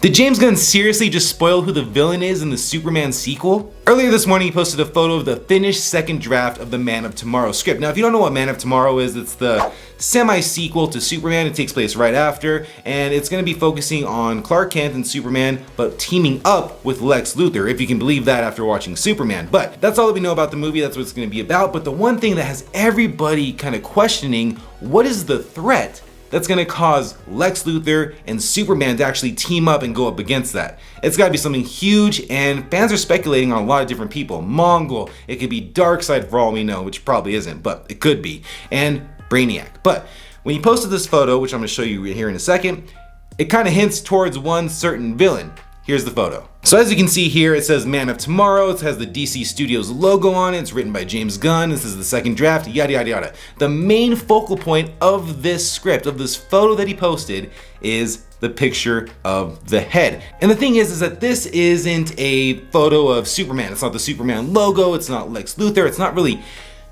Did James Gunn seriously just spoil who the villain is in the Superman sequel? Earlier this morning he posted a photo of the finished second draft of the Man of Tomorrow script. Now if you don't know what Man of Tomorrow is, it's the semi-sequel to Superman. It takes place right after, and it's going to be focusing on Clark Kent and Superman, but teaming up with Lex Luthor, if you can believe that after watching Superman. But that's all that we know about the movie, that's what it's going to be about. But the one thing that has everybody kind of questioning, what is the threat that's gonna cause Lex Luthor and Superman to actually team up and go up against that? It's gotta be something huge, and fans are speculating on a lot of different people. Mongol, it could be Darkseid for all we know, which probably isn't, but it could be, and Brainiac. But when he posted this photo, which I'm gonna show you here in a second, it kind of hints towards one certain villain. Here's the photo. So as you can see here, it says Man of Tomorrow. It has the DC Studios logo on it. It's written by James Gunn. This is the second draft, yada, yada, yada. The main focal point of this script, of this photo that he posted, is the picture of the head. And the thing is that this isn't a photo of Superman. It's not the Superman logo. It's not Lex Luthor. It's not really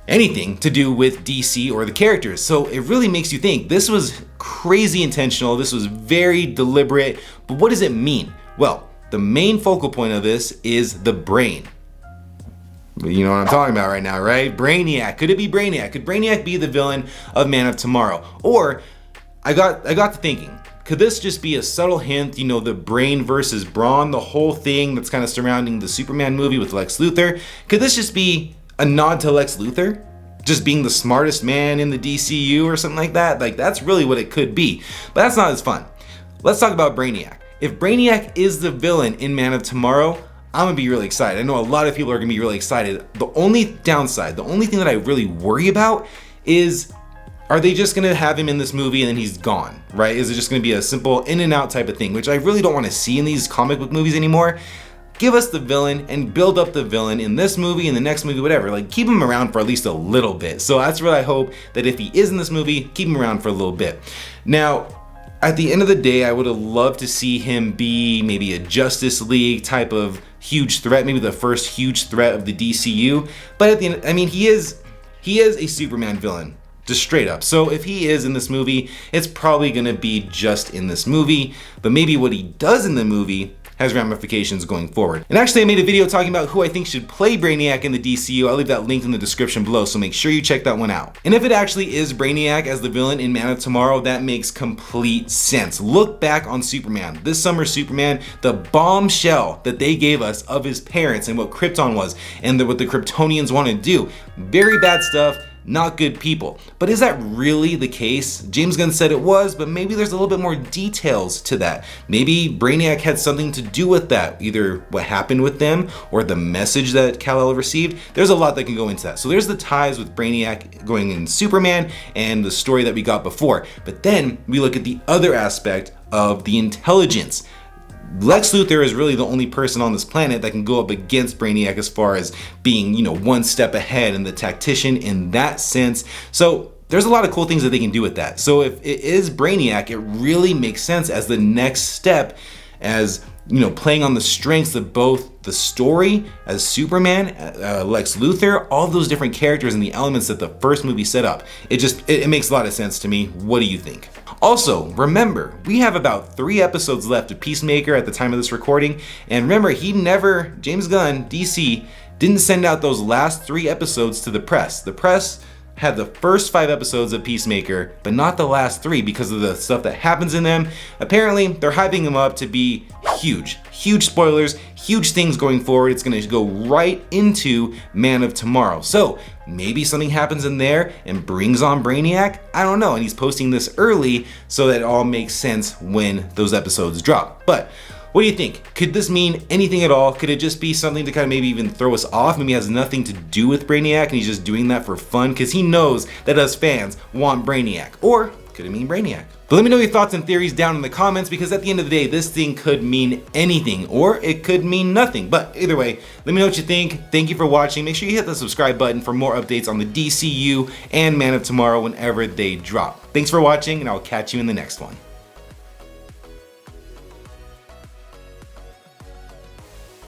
anything to do with DC or the characters. So it really makes you think this was crazy intentional. This was very deliberate. But what does it mean? Well, the main focal point of this is the brain. You know what I'm talking about right now, right? Brainiac. Could it be Brainiac? Could Brainiac be the villain of Man of Tomorrow? Or I got to thinking, could this just be a subtle hint, you know, the brain versus brawn, the whole thing that's kind of surrounding the Superman movie with Lex Luthor? Could this just be a nod to Lex Luthor? Just being the smartest man in the DCU or something like that? Like, that's really what it could be. But that's not as fun. Let's talk about Brainiac. If Brainiac is the villain in Man of Tomorrow, I'm gonna be really excited. I know a lot of people are gonna be really excited. The only downside, the only thing that I really worry about is, are they just gonna have him in this movie and then he's gone, right? Is it just gonna be a simple in and out type of thing, which I really don't wanna see in these comic book movies anymore. Give us the villain and build up the villain in this movie, in the next movie, whatever. Like, keep him around for at least a little bit. So that's what I hope, that if he is in this movie, keep him around for a little bit. Now, at the end of the day, I would have loved to see him be maybe a Justice League type of huge threat, maybe the first huge threat of the DCU. But at the end, I mean, he is a Superman villain, just straight up. So if he is in this movie, it's probably gonna be just in this movie. But maybe what he does in the movie has ramifications going forward. And actually I made a video talking about who I think should play Brainiac in the DCU. I'll leave that linked in the description below, so make sure you check that one out. And if it actually is Brainiac as the villain in Man of Tomorrow, that makes complete sense. Look back on Superman. This summer's Superman, the bombshell that they gave us of his parents and what Krypton was and what the Kryptonians want to do. Very bad stuff. Not good people. But is that really the case? James Gunn said it was, but maybe there's a little bit more details to that. Maybe Brainiac had something to do with that, either what happened with them or the message that Kal-El received. There's a lot that can go into that. So there's the ties with Brainiac going in Superman and the story that we got before. But then we look at the other aspect of the intelligence. Lex Luthor is really the only person on this planet that can go up against Brainiac as far as being, you know, one step ahead and the tactician in that sense. So there's a lot of cool things that they can do with that. So if it is Brainiac, it really makes sense as the next step, as, you know, playing on the strengths of both the story as Superman, Lex Luthor, all of those different characters and the elements that the first movie set up. It makes a lot of sense to me. What do you think? Also, remember, we have about 3 episodes left of Peacemaker at the time of this recording. And remember, James Gunn, DC, didn't send out those last 3 episodes to the press. The press had the first 5 episodes of Peacemaker, but not the last 3 because of the stuff that happens in them. Apparently, they're hyping them up to be huge. Huge spoilers, huge things going forward. It's gonna go right into Man of Tomorrow. So maybe something happens in there and brings on Brainiac. I don't know. And he's posting this early so that it all makes sense when those episodes drop. But what do you think? Could this mean anything at all? Could it just be something to kind of maybe even throw us off? Maybe it has nothing to do with Brainiac and he's just doing that for fun because he knows that us fans want Brainiac. Or could it mean Brainiac? But let me know your thoughts and theories down in the comments, because at the end of the day, this thing could mean anything or it could mean nothing. But either way, let me know what you think. Thank you for watching. Make sure you hit the subscribe button for more updates on the DCU and Man of Tomorrow whenever they drop. Thanks for watching, and I'll catch you in the next one.